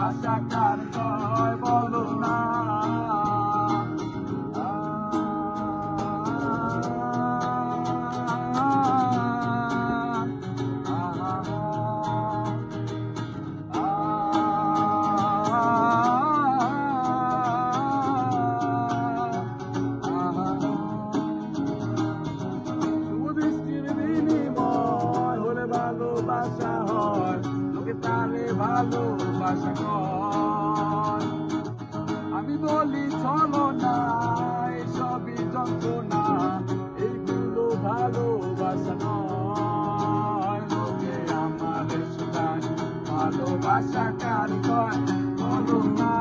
ভালোবাসা কার কয় বলো না। ভালোবাসা হয় লোকে তারে ভালোবাসা কয়। আমি বলি চলো না এসবই যন্ত্রণা, এইগুলো ভালোবাসা নয়। লোকে আমাদের শোনায় ভালোবাসা কার কয় বলো না।